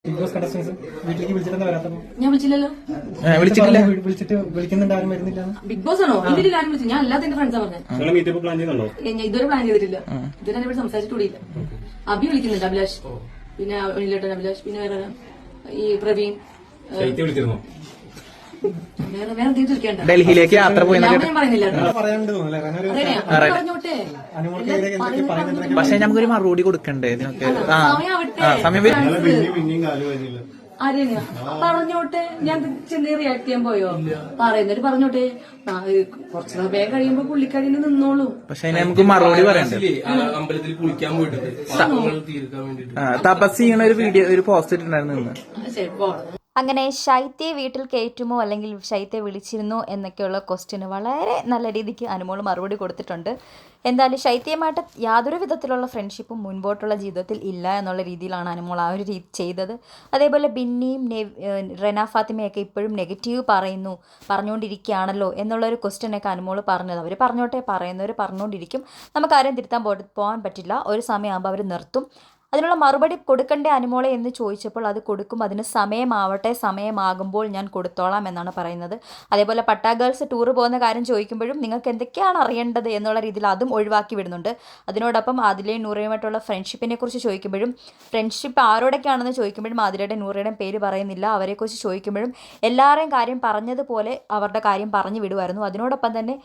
Big boss contestants വീട്ടിലേക്ക് വിളിച്ചിട്ട് വരാത്തപ്പോ ഞാൻ വിളിച്ചില്ലല്ലോ. വിളിച്ചിട്ട് വിളിക്കുന്നുണ്ട്, ആരും വരുന്നില്ല. ബിഗ് ബോസ് ആണോ? ഇതിൽ ആരും വിളിച്ചു? ഞാൻ അല്ലാത്ത എന്റെ ഫ്രണ്ട്സാ പറഞ്ഞത്. ഇതുവരെ പ്ലാൻ ചെയ്തിട്ടില്ല. ഇതുവരെ ഇവിടെ സംസാരിച്ചിട്ടില്ല. അഭി വിളിക്കുന്നുണ്ട്, അഭിലാഷ്, പിന്നെ അനിലേട്ടൻ അഭിലാഷ്, പിന്നെ വേറെ ഈ പ്രവീൺ, വേറെ തീർച്ചയായിട്ടും ഡൽഹിയിലേക്ക് യാത്ര പോയി ഞാൻ പറയുന്നില്ല. പക്ഷെ നമുക്കൊരു മറുപടി കൊടുക്കണ്ടേ ഇതിനൊക്കെ? സമയം ആരെയാ പറഞ്ഞോട്ടെ? ഞാൻ ചെന്ന് റിയാക്ട് ചെയ്യാൻ പോയോ? പറയുന്നവര് പറഞ്ഞോട്ടെ, കുറച്ച് വേഗം കഴിയുമ്പോ പുള്ളിക്കാരി നിന്നോളൂ. പക്ഷെ നമുക്ക് മറുപടി പറയണ്ടേ? അമ്പലത്തിൽ കുളിക്കാൻ പോയിട്ട് തീർക്കാൻ വേണ്ടിട്ട് തപസ് ചെയ്യണ ഒരു വീഡിയോ, ഒരു പോസ്റ്റ് ഇട്ടുണ്ടായിരുന്നു. അങ്ങനെ ശൈത്യയെ വീട്ടിൽ കയറ്റുമോ അല്ലെങ്കിൽ ശൈത്യയെ വിളിച്ചിരുന്നോ എന്നൊക്കെയുള്ള ക്വസ്റ്റ്യന് വളരെ നല്ല രീതിക്ക് അനുമോൾ മറുപടി കൊടുത്തിട്ടുണ്ട്. എന്തായാലും ശൈത്യമായിട്ട് യാതൊരു വിധത്തിലുള്ള ഫ്രണ്ട്ഷിപ്പും മുൻപോട്ടുള്ള ജീവിതത്തിൽ ഇല്ല എന്നുള്ള രീതിയിലാണ് അനുമോൾ ആ ഒരു രീതി ചെയ്തത്. അതേപോലെ ബിന്നിയും റെന ഫാത്തിമയൊക്കെ ഇപ്പോഴും നെഗറ്റീവ് പറഞ്ഞുകൊണ്ടിരിക്കുകയാണല്ലോ എന്നുള്ളൊരു ക്വസ്റ്റ്യനൊക്കെ അനുമോൾ പറഞ്ഞത്. അവർ പറഞ്ഞോട്ടെ, പറയുന്നവർ പറഞ്ഞുകൊണ്ടിരിക്കും. നമുക്കാരെയും തിരുത്താൻ പോകാൻ പറ്റില്ല. ഒരു സമയമാകുമ്പോൾ അവർ നിർത്തും. അതിനുള്ള മറുപടി കൊടുക്കണ്ടേ അനുമോളെ എന്ന് ചോദിച്ചപ്പോൾ അത് കൊടുക്കും, അതിന് സമയമാവട്ടെ, സമയമാകുമ്പോൾ ഞാൻ കൊടുത്തോളാം എന്നാണ് പറയുന്നത്. അതേപോലെ പട്ടാ ഗേൾസ് ടൂർ പോകുന്ന കാര്യം ചോദിക്കുമ്പോഴും നിങ്ങൾക്ക് എന്തൊക്കെയാണ് അറിയേണ്ടത് എന്നുള്ള രീതിയിൽ അതും ഒഴിവാക്കി വിടുന്നുണ്ട്. അതിനോടൊപ്പം ആദിലയും നൂറയുമായിട്ടുള്ള ഫ്രണ്ട്ഷിപ്പിനെ കുറിച്ച് ചോദിക്കുമ്പോഴും, ഫ്രണ്ട്ഷിപ്പ് ആരോടൊക്കെയാണെന്ന് ചോദിക്കുമ്പോഴും ആദിലയുടെയും നൂറയുടെയും പേര് പറയുന്നില്ല. അവരെക്കുറിച്ച് ചോദിക്കുമ്പോഴും എല്ലാവരെയും കാര്യം പറഞ്ഞതുപോലെ അവരുടെ കാര്യം പറഞ്ഞു വിടുമായിരുന്നു. അതിനോടൊപ്പം തന്നെ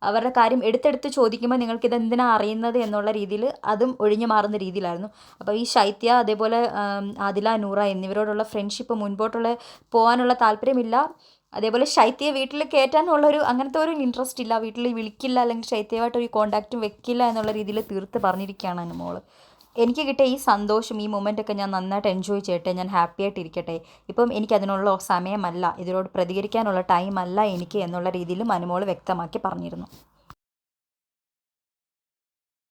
അവരുടെ കാര്യം എടുത്തെടുത്ത് ചോദിക്കുമ്പോൾ നിങ്ങൾക്ക് ഇതെന്തിനാണ് അറിയുന്നത് എന്നുള്ള രീതിയിൽ അതും ഒഴിഞ്ഞു മാറുന്ന രീതിയിലായിരുന്നു. അപ്പോൾ ഈ ശൈത്യ, അതേപോലെ ആദില, നൂറ എന്നിവരോടുള്ള ഫ്രണ്ട്ഷിപ്പ് മുൻപോട്ടുള്ള പോകാനുള്ള താല്പര്യമില്ല. അതേപോലെ ശൈത്യയെ വീട്ടിൽ കയറ്റാനുള്ളൊരു അങ്ങനത്തെ ഒരു ഇൻട്രസ്റ്റ് ഇല്ല. വീട്ടിൽ വിളിക്കില്ല, അല്ലെങ്കിൽ ശൈത്യമായിട്ടൊരു കോണ്ടാക്റ്റും വെക്കില്ല എന്നുള്ള രീതിയിൽ തീർത്ത് പറഞ്ഞിരിക്കുകയാണ് അനുമോൾ. എനിക്ക് കിട്ടിയ ഈ സന്തോഷം, ഈ മൊമെൻ്റൊക്കെ ഞാൻ നന്നായിട്ട് എൻജോയ് ചെയ്യട്ടെ, ഞാൻ ഹാപ്പി ആയിട്ടിരിക്കട്ടെ. ഇപ്പം എനിക്കതിനുള്ള സമയമല്ല, ഇതിനോട് പ്രതികരിക്കാനുള്ള ടൈമല്ല എനിക്ക് എന്നുള്ള രീതിയിലും അനുമോൾ വ്യക്തമാക്കി പറഞ്ഞിരുന്നു.